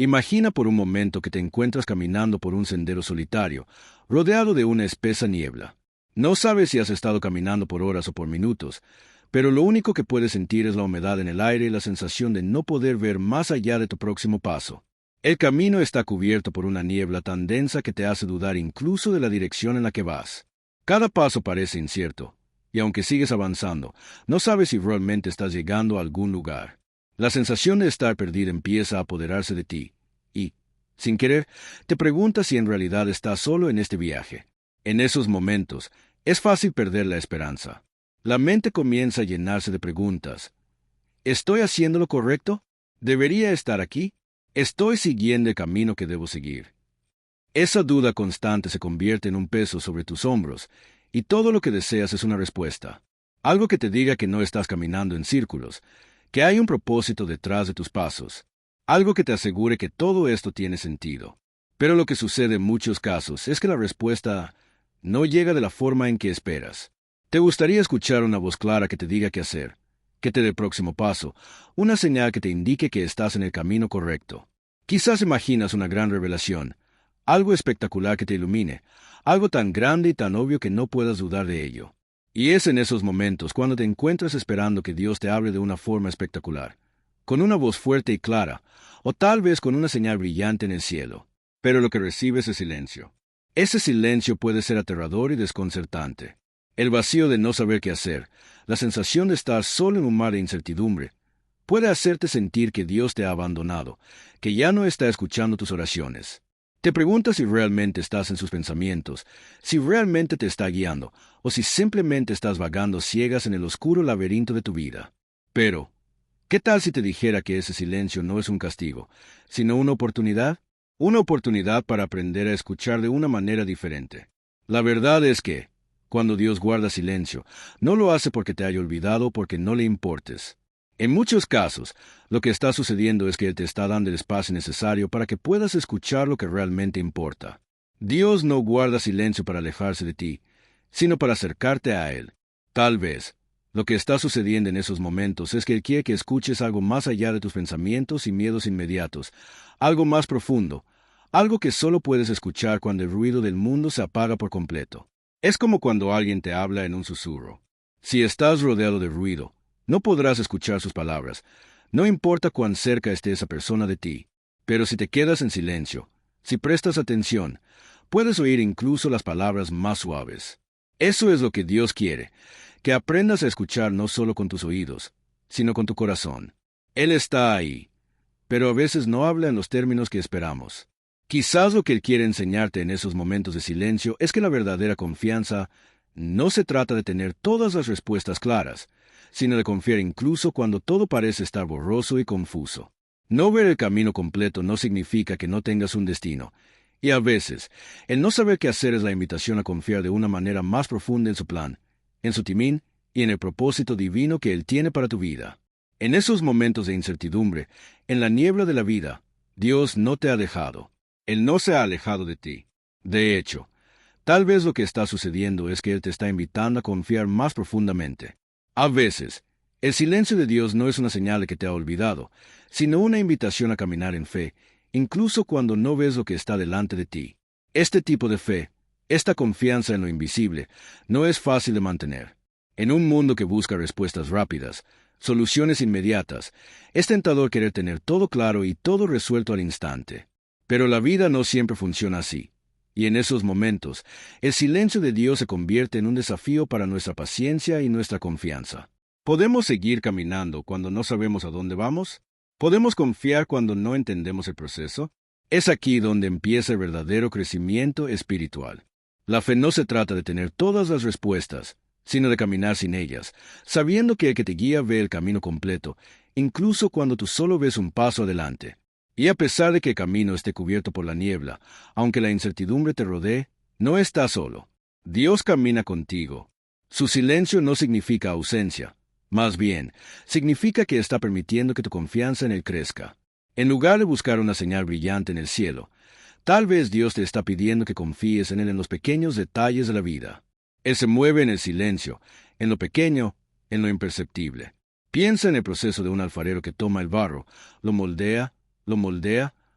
Imagina por un momento que te encuentras caminando por un sendero solitario, rodeado de una espesa niebla. No sabes si has estado caminando por horas o por minutos, pero lo único que puedes sentir es la humedad en el aire y la sensación de no poder ver más allá de tu próximo paso. El camino está cubierto por una niebla tan densa que te hace dudar incluso de la dirección en la que vas. Cada paso parece incierto, y aunque sigues avanzando, no sabes si realmente estás llegando a algún lugar. La sensación de estar perdida empieza a apoderarse de ti, y, sin querer, te preguntas si en realidad estás solo en este viaje. En esos momentos, es fácil perder la esperanza. La mente comienza a llenarse de preguntas. ¿Estoy haciendo lo correcto? ¿Debería estar aquí? ¿Estoy siguiendo el camino que debo seguir? Esa duda constante se convierte en un peso sobre tus hombros, y todo lo que deseas es una respuesta. Algo que te diga que no estás caminando en círculos, que hay un propósito detrás de tus pasos. Algo que te asegure que todo esto tiene sentido. Pero lo que sucede en muchos casos es que la respuesta no llega de la forma en que esperas. Te gustaría escuchar una voz clara que te diga qué hacer, que te dé el próximo paso, una señal que te indique que estás en el camino correcto. Quizás imaginas una gran revelación, algo espectacular que te ilumine, algo tan grande y tan obvio que no puedas dudar de ello. Y es en esos momentos cuando te encuentras esperando que Dios te hable de una forma espectacular, con una voz fuerte y clara, o tal vez con una señal brillante en el cielo. Pero lo que recibes es silencio. Ese silencio puede ser aterrador y desconcertante. El vacío de no saber qué hacer, la sensación de estar solo en un mar de incertidumbre, puede hacerte sentir que Dios te ha abandonado, que ya no está escuchando tus oraciones. Te preguntas si realmente estás en sus pensamientos, si realmente te está guiando, o si simplemente estás vagando ciegas en el oscuro laberinto de tu vida. Pero, ¿qué tal si te dijera que ese silencio no es un castigo, sino una oportunidad? Una oportunidad para aprender a escuchar de una manera diferente. La verdad es que, cuando Dios guarda silencio, no lo hace porque te haya olvidado o porque no le importes. En muchos casos, lo que está sucediendo es que Él te está dando el espacio necesario para que puedas escuchar lo que realmente importa. Dios no guarda silencio para alejarse de ti, sino para acercarte a Él. Tal vez, lo que está sucediendo en esos momentos es que Él quiere que escuches algo más allá de tus pensamientos y miedos inmediatos, algo más profundo, algo que solo puedes escuchar cuando el ruido del mundo se apaga por completo. Es como cuando alguien te habla en un susurro. Si estás rodeado de ruido, no podrás escuchar sus palabras, no importa cuán cerca esté esa persona de ti. Pero si te quedas en silencio, si prestas atención, puedes oír incluso las palabras más suaves. Eso es lo que Dios quiere, que aprendas a escuchar no solo con tus oídos, sino con tu corazón. Él está ahí, pero a veces no habla en los términos que esperamos. Quizás lo que Él quiere enseñarte en esos momentos de silencio es que la verdadera confianza no se trata de tener todas las respuestas claras, sino de confiar incluso cuando todo parece estar borroso y confuso. No ver el camino completo no significa que no tengas un destino, y a veces, el no saber qué hacer es la invitación a confiar de una manera más profunda en su plan, en su timín y en el propósito divino que Él tiene para tu vida. En esos momentos de incertidumbre, en la niebla de la vida, Dios no te ha dejado. Él no se ha alejado de ti. De hecho, tal vez lo que está sucediendo es que Él te está invitando a confiar más profundamente. A veces, el silencio de Dios no es una señal de que te ha olvidado, sino una invitación a caminar en fe, incluso cuando no ves lo que está delante de ti. Este tipo de fe, esta confianza en lo invisible, no es fácil de mantener. En un mundo que busca respuestas rápidas, soluciones inmediatas, es tentador querer tener todo claro y todo resuelto al instante. Pero la vida no siempre funciona así. Y en esos momentos, el silencio de Dios se convierte en un desafío para nuestra paciencia y nuestra confianza. ¿Podemos seguir caminando cuando no sabemos a dónde vamos? ¿Podemos confiar cuando no entendemos el proceso? Es aquí donde empieza el verdadero crecimiento espiritual. La fe no se trata de tener todas las respuestas, sino de caminar sin ellas, sabiendo que el que te guía ve el camino completo, incluso cuando tú solo ves un paso adelante. Y a pesar de que el camino esté cubierto por la niebla, aunque la incertidumbre te rodee, no estás solo. Dios camina contigo. Su silencio no significa ausencia. Más bien, significa que está permitiendo que tu confianza en Él crezca. En lugar de buscar una señal brillante en el cielo, tal vez Dios te está pidiendo que confíes en Él en los pequeños detalles de la vida. Él se mueve en el silencio, en lo pequeño, en lo imperceptible. Piensa en el proceso de un alfarero que toma el barro, lo moldea,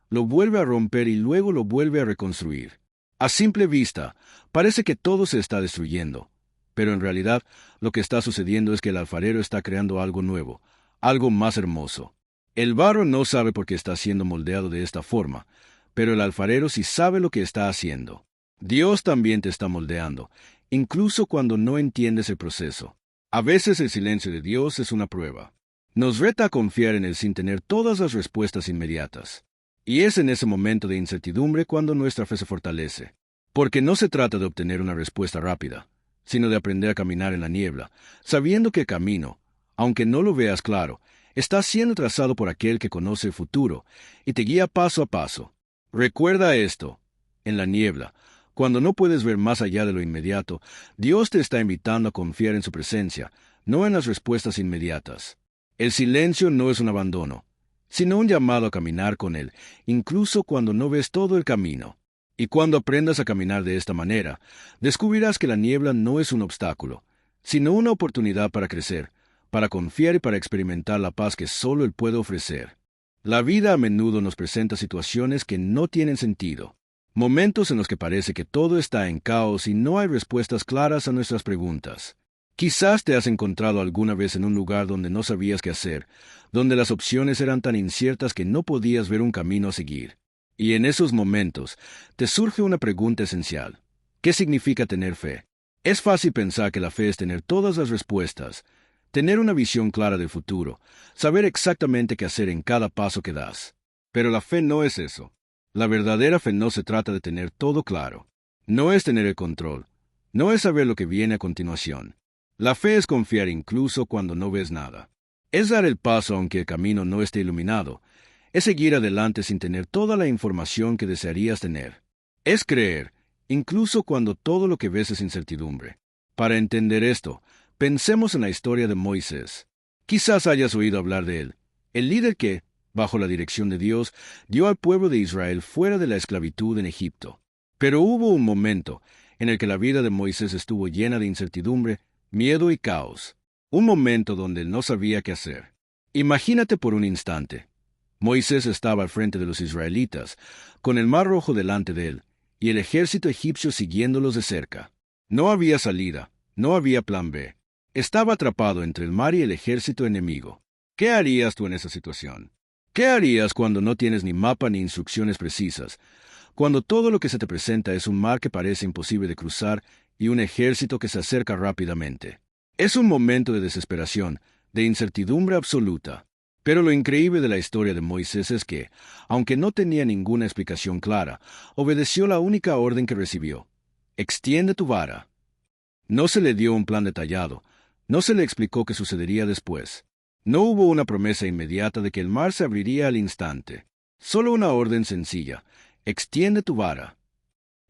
lo vuelve a romper y luego lo vuelve a reconstruir. A simple vista, parece que todo se está destruyendo, pero en realidad lo que está sucediendo es que el alfarero está creando algo nuevo, algo más hermoso. El barro no sabe por qué está siendo moldeado de esta forma, pero el alfarero sí sabe lo que está haciendo. Dios también te está moldeando, incluso cuando no entiendes el proceso. A veces el silencio de Dios es una prueba. Nos reta a confiar en Él sin tener todas las respuestas inmediatas. Y es en ese momento de incertidumbre cuando nuestra fe se fortalece. Porque no se trata de obtener una respuesta rápida, sino de aprender a caminar en la niebla, sabiendo que el camino, aunque no lo veas claro, está siendo trazado por aquel que conoce el futuro y te guía paso a paso. Recuerda esto: en la niebla, cuando no puedes ver más allá de lo inmediato, Dios te está invitando a confiar en su presencia, no en las respuestas inmediatas. El silencio no es un abandono, sino un llamado a caminar con Él, incluso cuando no ves todo el camino. Y cuando aprendas a caminar de esta manera, descubrirás que la niebla no es un obstáculo, sino una oportunidad para crecer, para confiar y para experimentar la paz que solo Él puede ofrecer. La vida a menudo nos presenta situaciones que no tienen sentido, momentos en los que parece que todo está en caos y no hay respuestas claras a nuestras preguntas. Quizás te has encontrado alguna vez en un lugar donde no sabías qué hacer, donde las opciones eran tan inciertas que no podías ver un camino a seguir. Y en esos momentos te surge una pregunta esencial: ¿qué significa tener fe? Es fácil pensar que la fe es tener todas las respuestas, tener una visión clara del futuro, saber exactamente qué hacer en cada paso que das. Pero la fe no es eso. La verdadera fe no se trata de tener todo claro. No es tener el control. No es saber lo que viene a continuación. La fe es confiar incluso cuando no ves nada. Es dar el paso aunque el camino no esté iluminado. Es seguir adelante sin tener toda la información que desearías tener. Es creer, incluso cuando todo lo que ves es incertidumbre. Para entender esto, pensemos en la historia de Moisés. Quizás hayas oído hablar de él, el líder que, bajo la dirección de Dios, dio al pueblo de Israel fuera de la esclavitud en Egipto. Pero hubo un momento en el que la vida de Moisés estuvo llena de incertidumbre, miedo y caos. Un momento donde él no sabía qué hacer. Imagínate por un instante. Moisés estaba al frente de los israelitas, con el Mar Rojo delante de él, y el ejército egipcio siguiéndolos de cerca. No había salida, no había plan B. Estaba atrapado entre el mar y el ejército enemigo. ¿Qué harías tú en esa situación? ¿Qué harías cuando no tienes ni mapa ni instrucciones precisas? Cuando todo lo que se te presenta es un mar que parece imposible de cruzar y un ejército que se acerca rápidamente. Es un momento de desesperación, de incertidumbre absoluta. Pero lo increíble de la historia de Moisés es que, aunque no tenía ninguna explicación clara, obedeció la única orden que recibió: extiende tu vara. No se le dio un plan detallado, no se le explicó qué sucedería después. No hubo una promesa inmediata de que el mar se abriría al instante. Solo una orden sencilla: extiende tu vara.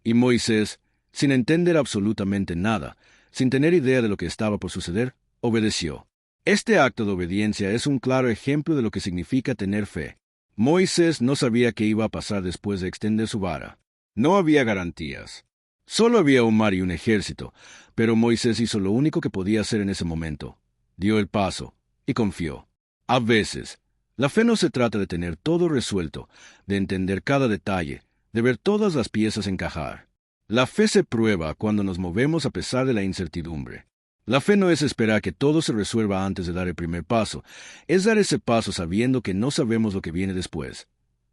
Y Moisés, sin entender absolutamente nada, sin tener idea de lo que estaba por suceder, obedeció. Este acto de obediencia es un claro ejemplo de lo que significa tener fe. Moisés no sabía qué iba a pasar después de extender su vara. No había garantías. Solo había un mar y un ejército, pero Moisés hizo lo único que podía hacer en ese momento. Dio el paso y confió. A veces, la fe no se trata de tener todo resuelto, de entender cada detalle, de ver todas las piezas encajar. La fe se prueba cuando nos movemos a pesar de la incertidumbre. La fe no es esperar que todo se resuelva antes de dar el primer paso, es dar ese paso sabiendo que no sabemos lo que viene después.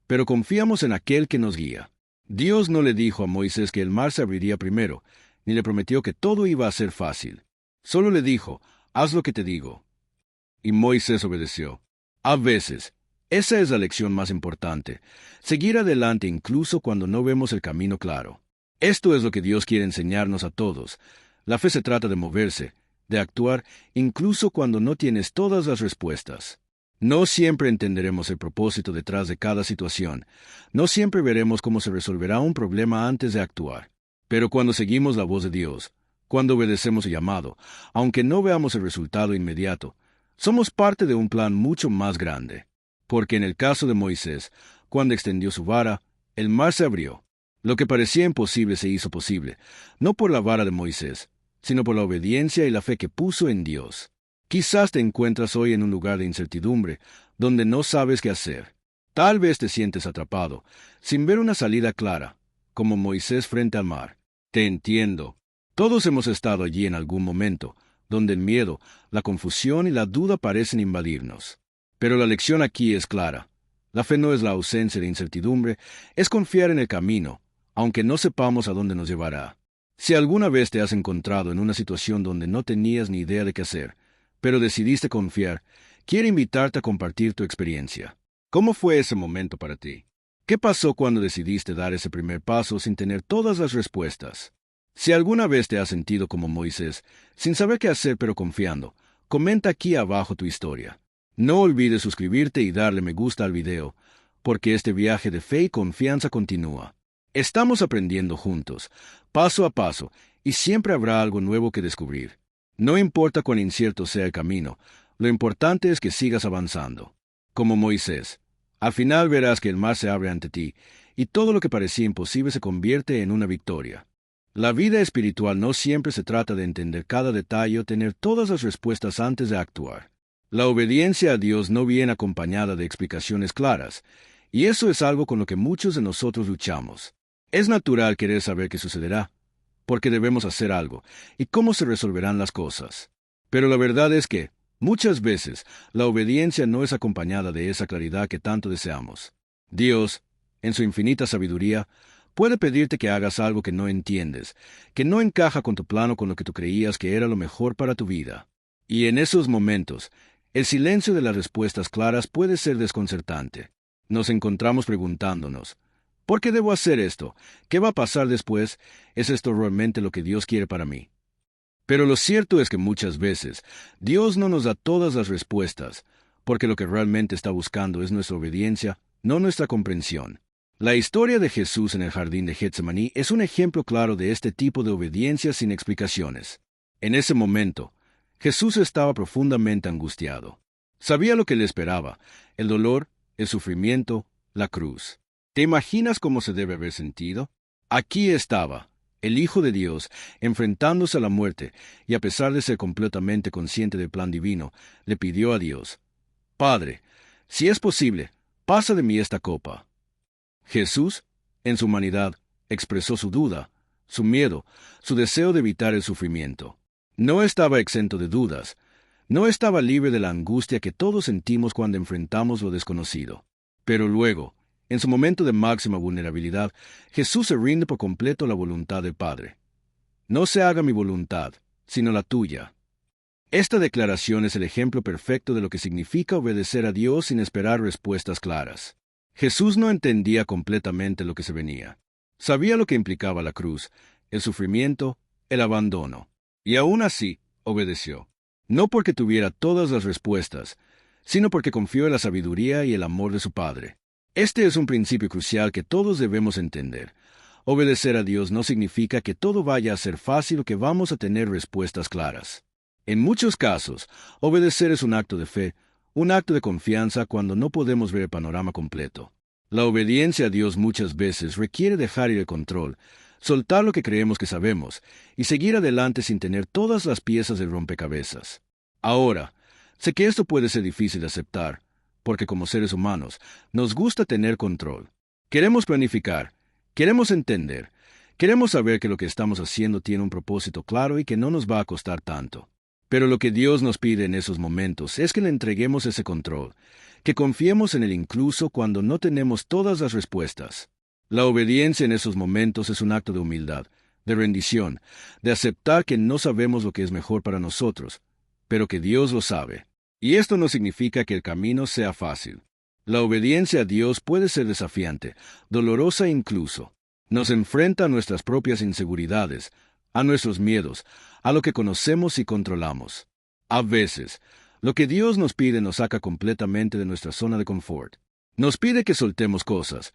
Pero confiamos en aquel que nos guía. Dios no le dijo a Moisés que el mar se abriría primero, ni le prometió que todo iba a ser fácil. Solo le dijo: haz lo que te digo. Y Moisés obedeció. A veces, esa es la lección más importante: seguir adelante incluso cuando no vemos el camino claro. Esto es lo que Dios quiere enseñarnos a todos. La fe se trata de moverse, de actuar, incluso cuando no tienes todas las respuestas. No siempre entenderemos el propósito detrás de cada situación. No siempre veremos cómo se resolverá un problema antes de actuar. Pero cuando seguimos la voz de Dios, cuando obedecemos el llamado, aunque no veamos el resultado inmediato, somos parte de un plan mucho más grande. Porque en el caso de Moisés, cuando extendió su vara, el mar se abrió. Lo que parecía imposible se hizo posible, no por la vara de Moisés, sino por la obediencia y la fe que puso en Dios. Quizás te encuentras hoy en un lugar de incertidumbre, donde no sabes qué hacer. Tal vez te sientes atrapado, sin ver una salida clara, como Moisés frente al mar. Te entiendo. Todos hemos estado allí en algún momento, donde el miedo, la confusión y la duda parecen invadirnos. Pero la lección aquí es clara. La fe no es la ausencia de incertidumbre, es confiar en el camino, aunque no sepamos a dónde nos llevará. Si alguna vez te has encontrado en una situación donde no tenías ni idea de qué hacer, pero decidiste confiar, quiero invitarte a compartir tu experiencia. ¿Cómo fue ese momento para ti? ¿Qué pasó cuando decidiste dar ese primer paso sin tener todas las respuestas? Si alguna vez te has sentido como Moisés, sin saber qué hacer pero confiando, comenta aquí abajo tu historia. No olvides suscribirte y darle me gusta al video, porque este viaje de fe y confianza continúa. Estamos aprendiendo juntos, paso a paso, y siempre habrá algo nuevo que descubrir. No importa cuán incierto sea el camino, lo importante es que sigas avanzando. Como Moisés, al final verás que el mar se abre ante ti, y todo lo que parecía imposible se convierte en una victoria. La vida espiritual no siempre se trata de entender cada detalle o tener todas las respuestas antes de actuar. La obediencia a Dios no viene acompañada de explicaciones claras, y eso es algo con lo que muchos de nosotros luchamos. Es natural querer saber qué sucederá, porque debemos hacer algo, y cómo se resolverán las cosas. Pero la verdad es que, muchas veces, la obediencia no es acompañada de esa claridad que tanto deseamos. Dios, en su infinita sabiduría, puede pedirte que hagas algo que no entiendes, que no encaja con tu plano con lo que tú creías que era lo mejor para tu vida. Y en esos momentos, el silencio de las respuestas claras puede ser desconcertante. Nos encontramos preguntándonos, ¿por qué debo hacer esto? ¿Qué va a pasar después? ¿Es esto realmente lo que Dios quiere para mí? Pero lo cierto es que muchas veces Dios no nos da todas las respuestas, porque lo que realmente está buscando es nuestra obediencia, no nuestra comprensión. La historia de Jesús en el jardín de Getsemaní es un ejemplo claro de este tipo de obediencia sin explicaciones. En ese momento, Jesús estaba profundamente angustiado. Sabía lo que le esperaba, el dolor, el sufrimiento, la cruz. ¿Te imaginas cómo se debe haber sentido? Aquí estaba, el Hijo de Dios, enfrentándose a la muerte, y a pesar de ser completamente consciente del plan divino, le pidió a Dios, «Padre, si es posible, pasa de mí esta copa». Jesús, en su humanidad, expresó su duda, su miedo, su deseo de evitar el sufrimiento. No estaba exento de dudas, no estaba libre de la angustia que todos sentimos cuando enfrentamos lo desconocido. Pero luego, en su momento de máxima vulnerabilidad, Jesús se rinde por completo a la voluntad del Padre. No se haga mi voluntad, sino la tuya. Esta declaración es el ejemplo perfecto de lo que significa obedecer a Dios sin esperar respuestas claras. Jesús no entendía completamente lo que se venía. Sabía lo que implicaba la cruz, el sufrimiento, el abandono. Y aún así, obedeció. No porque tuviera todas las respuestas, sino porque confió en la sabiduría y el amor de su Padre. Este es un principio crucial que todos debemos entender. Obedecer a Dios no significa que todo vaya a ser fácil o que vamos a tener respuestas claras. En muchos casos, obedecer es un acto de fe, un acto de confianza cuando no podemos ver el panorama completo. La obediencia a Dios muchas veces requiere dejar ir el control, soltar lo que creemos que sabemos, y seguir adelante sin tener todas las piezas del rompecabezas. Ahora, sé que esto puede ser difícil de aceptar, porque como seres humanos, nos gusta tener control. Queremos planificar, queremos entender, queremos saber que lo que estamos haciendo tiene un propósito claro y que no nos va a costar tanto. Pero lo que Dios nos pide en esos momentos es que le entreguemos ese control, que confiemos en Él incluso cuando no tenemos todas las respuestas. La obediencia en esos momentos es un acto de humildad, de rendición, de aceptar que no sabemos lo que es mejor para nosotros, pero que Dios lo sabe. Y esto no significa que el camino sea fácil. La obediencia a Dios puede ser desafiante, dolorosa incluso. Nos enfrenta a nuestras propias inseguridades, a nuestros miedos, a lo que conocemos y controlamos. A veces, lo que Dios nos pide nos saca completamente de nuestra zona de confort. Nos pide que soltemos cosas,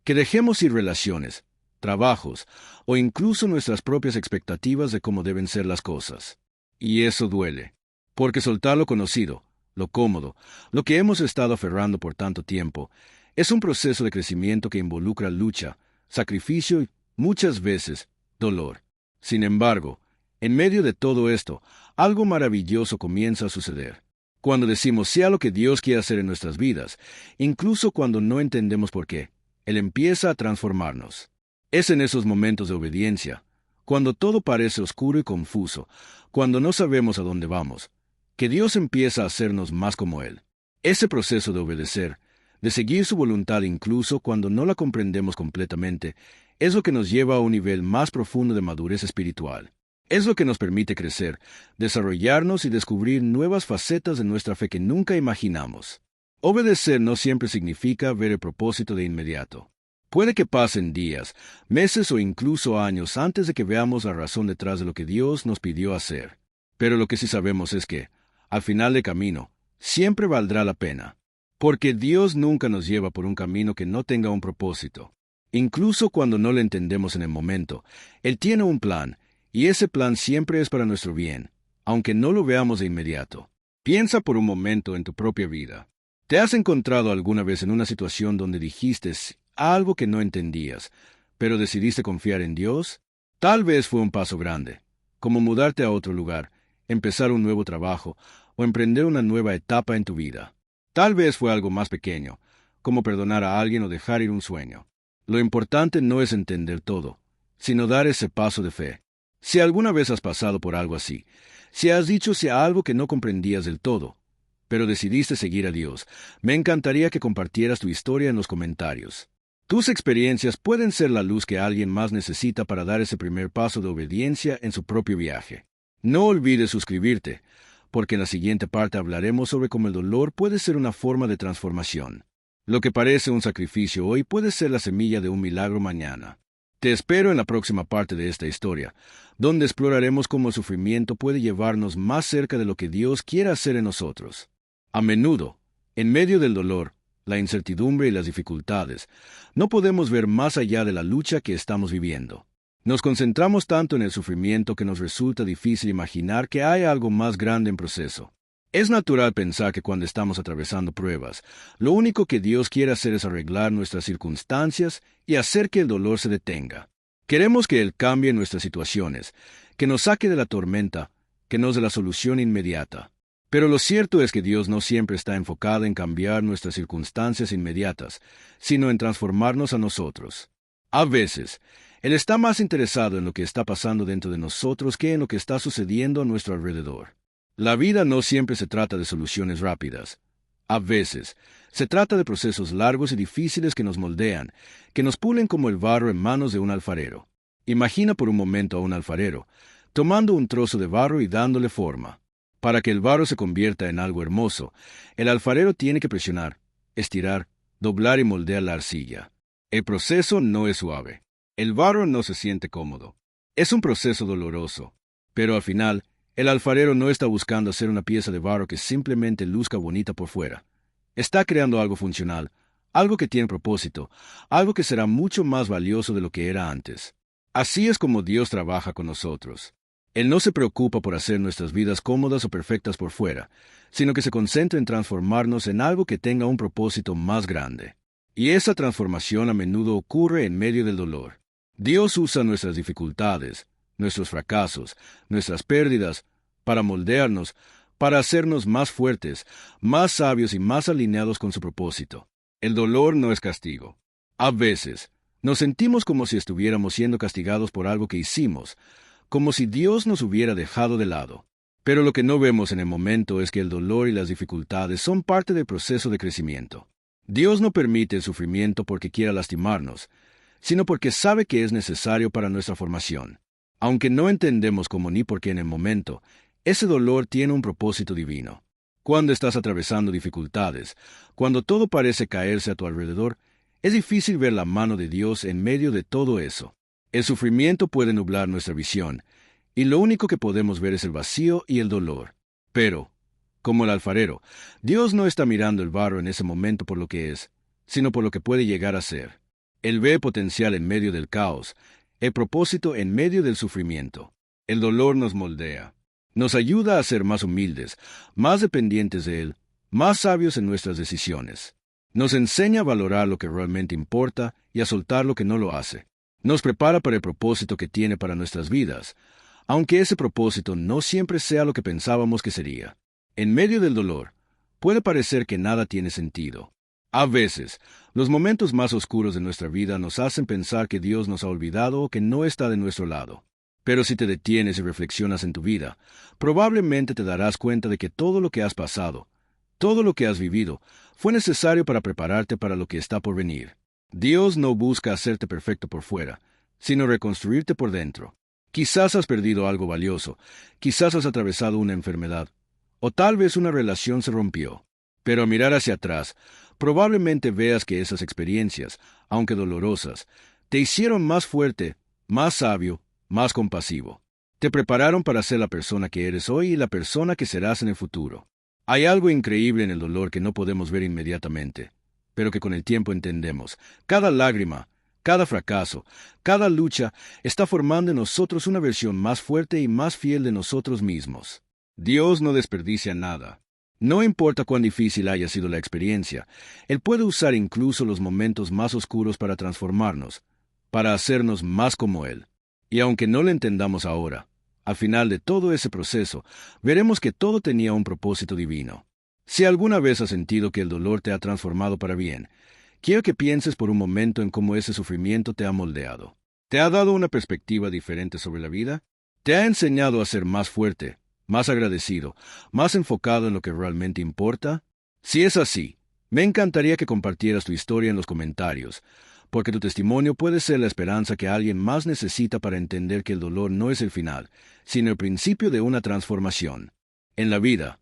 que dejemos ir relaciones, trabajos, o incluso nuestras propias expectativas de cómo deben ser las cosas. Y eso duele, porque soltar lo conocido, lo cómodo, lo que hemos estado aferrando por tanto tiempo, es un proceso de crecimiento que involucra lucha, sacrificio y, muchas veces, dolor. Sin embargo, en medio de todo esto, algo maravilloso comienza a suceder. Cuando decimos sea lo que Dios quiere hacer en nuestras vidas, incluso cuando no entendemos por qué, Él empieza a transformarnos. Es en esos momentos de obediencia, cuando todo parece oscuro y confuso, cuando no sabemos a dónde vamos, que Dios empieza a hacernos más como Él. Ese proceso de obedecer, de seguir su voluntad incluso cuando no la comprendemos completamente, es lo que nos lleva a un nivel más profundo de madurez espiritual. Es lo que nos permite crecer, desarrollarnos y descubrir nuevas facetas de nuestra fe que nunca imaginamos. Obedecer no siempre significa ver el propósito de inmediato. Puede que pasen días, meses o incluso años antes de que veamos la razón detrás de lo que Dios nos pidió hacer. Pero lo que sí sabemos es que, al final del camino, siempre valdrá la pena. Porque Dios nunca nos lleva por un camino que no tenga un propósito. Incluso cuando no lo entendemos en el momento, Él tiene un plan, y ese plan siempre es para nuestro bien, aunque no lo veamos de inmediato. Piensa por un momento en tu propia vida. ¿Te has encontrado alguna vez en una situación donde dijiste algo que no entendías, pero decidiste confiar en Dios? Tal vez fue un paso grande, como mudarte a otro lugar, empezar un nuevo trabajo o emprender una nueva etapa en tu vida. Tal vez fue algo más pequeño, como perdonar a alguien o dejar ir un sueño. Lo importante no es entender todo, sino dar ese paso de fe. Si alguna vez has pasado por algo así, si has dicho algo que no comprendías del todo, pero decidiste seguir a Dios, me encantaría que compartieras tu historia en los comentarios. Tus experiencias pueden ser la luz que alguien más necesita para dar ese primer paso de obediencia en su propio viaje. No olvides suscribirte, porque en la siguiente parte hablaremos sobre cómo el dolor puede ser una forma de transformación. Lo que parece un sacrificio hoy puede ser la semilla de un milagro mañana. Te espero en la próxima parte de esta historia, donde exploraremos cómo el sufrimiento puede llevarnos más cerca de lo que Dios quiere hacer en nosotros. A menudo, en medio del dolor, la incertidumbre y las dificultades, no podemos ver más allá de la lucha que estamos viviendo. Nos concentramos tanto en el sufrimiento que nos resulta difícil imaginar que hay algo más grande en proceso. Es natural pensar que cuando estamos atravesando pruebas, lo único que Dios quiere hacer es arreglar nuestras circunstancias y hacer que el dolor se detenga. Queremos que Él cambie nuestras situaciones, que nos saque de la tormenta, que nos dé la solución inmediata. Pero lo cierto es que Dios no siempre está enfocado en cambiar nuestras circunstancias inmediatas, sino en transformarnos a nosotros. A veces, Él está más interesado en lo que está pasando dentro de nosotros que en lo que está sucediendo a nuestro alrededor. La vida no siempre se trata de soluciones rápidas. A veces, se trata de procesos largos y difíciles que nos moldean, que nos pulen como el barro en manos de un alfarero. Imagina por un momento a un alfarero, tomando un trozo de barro y dándole forma. Para que el barro se convierta en algo hermoso, el alfarero tiene que presionar, estirar, doblar y moldear la arcilla. El proceso no es suave. El barro no se siente cómodo. Es un proceso doloroso. Pero al final, el alfarero no está buscando hacer una pieza de barro que simplemente luzca bonita por fuera. Está creando algo funcional, algo que tiene propósito, algo que será mucho más valioso de lo que era antes. Así es como Dios trabaja con nosotros. Él no se preocupa por hacer nuestras vidas cómodas o perfectas por fuera, sino que se concentra en transformarnos en algo que tenga un propósito más grande. Y esa transformación a menudo ocurre en medio del dolor. Dios usa nuestras dificultades, nuestros fracasos, nuestras pérdidas, para moldearnos, para hacernos más fuertes, más sabios y más alineados con su propósito. El dolor no es castigo. A veces, nos sentimos como si estuviéramos siendo castigados por algo que hicimos, como si Dios nos hubiera dejado de lado. Pero lo que no vemos en el momento es que el dolor y las dificultades son parte del proceso de crecimiento. Dios no permite el sufrimiento porque quiera lastimarnos, sino porque sabe que es necesario para nuestra formación. Aunque no entendemos cómo ni por qué en el momento, ese dolor tiene un propósito divino. Cuando estás atravesando dificultades, cuando todo parece caerse a tu alrededor, es difícil ver la mano de Dios en medio de todo eso. El sufrimiento puede nublar nuestra visión, y lo único que podemos ver es el vacío y el dolor. Pero, como el alfarero, Dios no está mirando el barro en ese momento por lo que es, sino por lo que puede llegar a ser. Él ve potencial en medio del caos, el propósito en medio del sufrimiento. El dolor nos moldea. Nos ayuda a ser más humildes, más dependientes de Él, más sabios en nuestras decisiones. Nos enseña a valorar lo que realmente importa y a soltar lo que no lo hace. Nos prepara para el propósito que tiene para nuestras vidas, aunque ese propósito no siempre sea lo que pensábamos que sería. En medio del dolor, puede parecer que nada tiene sentido. A veces, los momentos más oscuros de nuestra vida nos hacen pensar que Dios nos ha olvidado o que no está de nuestro lado. Pero si te detienes y reflexionas en tu vida, probablemente te darás cuenta de que todo lo que has pasado, todo lo que has vivido, fue necesario para prepararte para lo que está por venir. Dios no busca hacerte perfecto por fuera, sino reconstruirte por dentro. Quizás has perdido algo valioso, quizás has atravesado una enfermedad, o tal vez una relación se rompió. Pero al mirar hacia atrás, probablemente veas que esas experiencias, aunque dolorosas, te hicieron más fuerte, más sabio, más compasivo. Te prepararon para ser la persona que eres hoy y la persona que serás en el futuro. Hay algo increíble en el dolor que no podemos ver inmediatamente, pero que con el tiempo entendemos. Cada lágrima, cada fracaso, cada lucha está formando en nosotros una versión más fuerte y más fiel de nosotros mismos. Dios no desperdicia nada. No importa cuán difícil haya sido la experiencia, Él puede usar incluso los momentos más oscuros para transformarnos, para hacernos más como Él. Y aunque no lo entendamos ahora, al final de todo ese proceso, veremos que todo tenía un propósito divino. Si alguna vez has sentido que el dolor te ha transformado para bien, quiero que pienses por un momento en cómo ese sufrimiento te ha moldeado. ¿Te ha dado una perspectiva diferente sobre la vida? ¿Te ha enseñado a ser más fuerte, más agradecido, más enfocado en lo que realmente importa? Si es así, me encantaría que compartieras tu historia en los comentarios, porque tu testimonio puede ser la esperanza que alguien más necesita para entender que el dolor no es el final, sino el principio de una transformación. En la vida,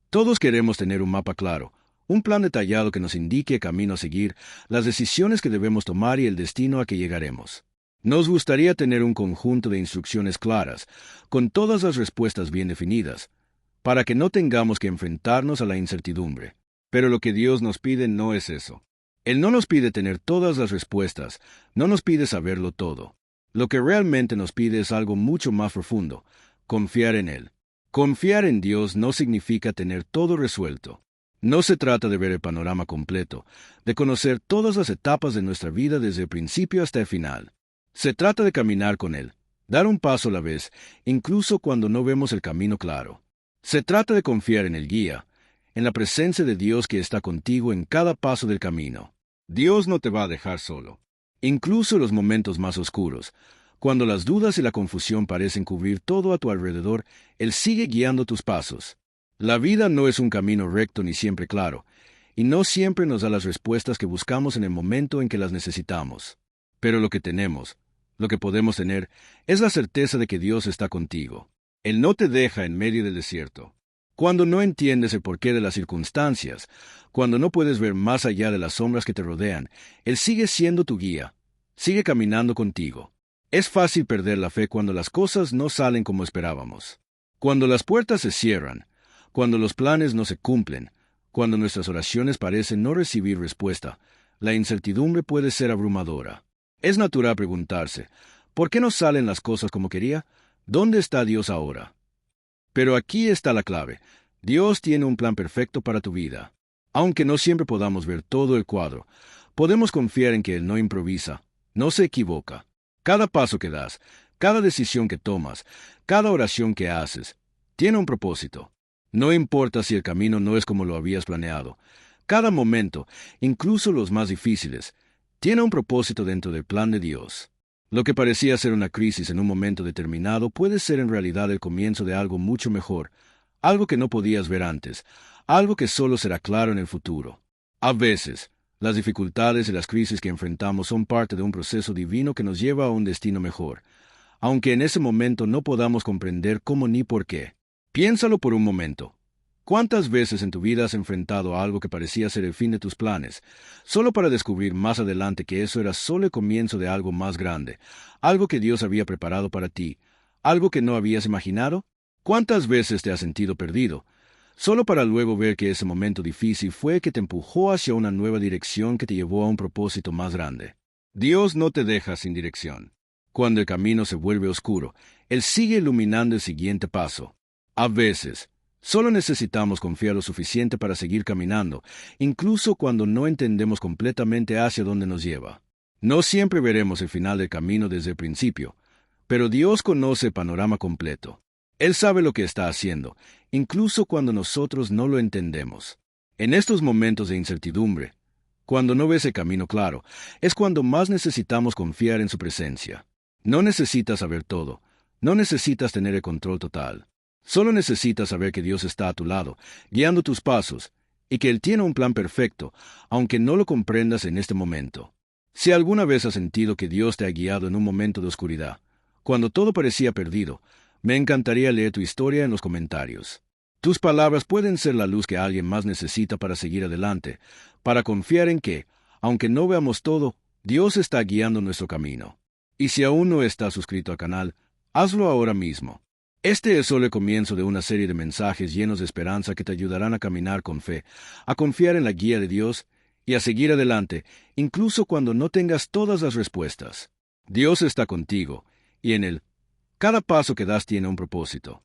todos queremos tener un mapa claro, un plan detallado que nos indique el camino a seguir, las decisiones que debemos tomar y el destino a que llegaremos. Nos gustaría tener un conjunto de instrucciones claras, con todas las respuestas bien definidas, para que no tengamos que enfrentarnos a la incertidumbre. Pero lo que Dios nos pide no es eso. Él no nos pide tener todas las respuestas, no nos pide saberlo todo. Lo que realmente nos pide es algo mucho más profundo: confiar en Él. Confiar en Dios no significa tener todo resuelto. No se trata de ver el panorama completo, de conocer todas las etapas de nuestra vida desde el principio hasta el final. Se trata de caminar con Él, dar un paso a la vez, incluso cuando no vemos el camino claro. Se trata de confiar en el guía, en la presencia de Dios que está contigo en cada paso del camino. Dios no te va a dejar solo. Incluso en los momentos más oscuros, cuando las dudas y la confusión parecen cubrir todo a tu alrededor, Él sigue guiando tus pasos. La vida no es un camino recto ni siempre claro, y no siempre nos da las respuestas que buscamos en el momento en que las necesitamos. Pero lo que tenemos, lo que podemos tener, es la certeza de que Dios está contigo. Él no te deja en medio del desierto. Cuando no entiendes el porqué de las circunstancias, cuando no puedes ver más allá de las sombras que te rodean, Él sigue siendo tu guía, sigue caminando contigo. Es fácil perder la fe cuando las cosas no salen como esperábamos. Cuando las puertas se cierran, cuando los planes no se cumplen, cuando nuestras oraciones parecen no recibir respuesta, la incertidumbre puede ser abrumadora. Es natural preguntarse, ¿por qué no salen las cosas como quería? ¿Dónde está Dios ahora? Pero aquí está la clave. Dios tiene un plan perfecto para tu vida. Aunque no siempre podamos ver todo el cuadro, podemos confiar en que Él no improvisa, no se equivoca. Cada paso que das, cada decisión que tomas, cada oración que haces, tiene un propósito. No importa si el camino no es como lo habías planeado. Cada momento, incluso los más difíciles, tiene un propósito dentro del plan de Dios. Lo que parecía ser una crisis en un momento determinado puede ser en realidad el comienzo de algo mucho mejor, algo que no podías ver antes, algo que solo será claro en el futuro. A veces, las dificultades y las crisis que enfrentamos son parte de un proceso divino que nos lleva a un destino mejor, aunque en ese momento no podamos comprender cómo ni por qué. Piénsalo por un momento. ¿Cuántas veces en tu vida has enfrentado a algo que parecía ser el fin de tus planes, solo para descubrir más adelante que eso era solo el comienzo de algo más grande, algo que Dios había preparado para ti, algo que no habías imaginado? ¿Cuántas veces te has sentido perdido, solo para luego ver que ese momento difícil fue el que te empujó hacia una nueva dirección que te llevó a un propósito más grande? Dios no te deja sin dirección. Cuando el camino se vuelve oscuro, Él sigue iluminando el siguiente paso. A veces, solo necesitamos confiar lo suficiente para seguir caminando, incluso cuando no entendemos completamente hacia dónde nos lleva. No siempre veremos el final del camino desde el principio, pero Dios conoce el panorama completo. Él sabe lo que está haciendo, incluso cuando nosotros no lo entendemos. En estos momentos de incertidumbre, cuando no ves el camino claro, es cuando más necesitamos confiar en su presencia. No necesitas saber todo, no necesitas tener el control total. Solo necesitas saber que Dios está a tu lado, guiando tus pasos, y que Él tiene un plan perfecto, aunque no lo comprendas en este momento. Si alguna vez has sentido que Dios te ha guiado en un momento de oscuridad, cuando todo parecía perdido, me encantaría leer tu historia en los comentarios. Tus palabras pueden ser la luz que alguien más necesita para seguir adelante, para confiar en que, aunque no veamos todo, Dios está guiando nuestro camino. Y si aún no estás suscrito al canal, hazlo ahora mismo. Este es solo el comienzo de una serie de mensajes llenos de esperanza que te ayudarán a caminar con fe, a confiar en la guía de Dios y a seguir adelante, incluso cuando no tengas todas las respuestas. Dios está contigo, y en Él, cada paso que das tiene un propósito.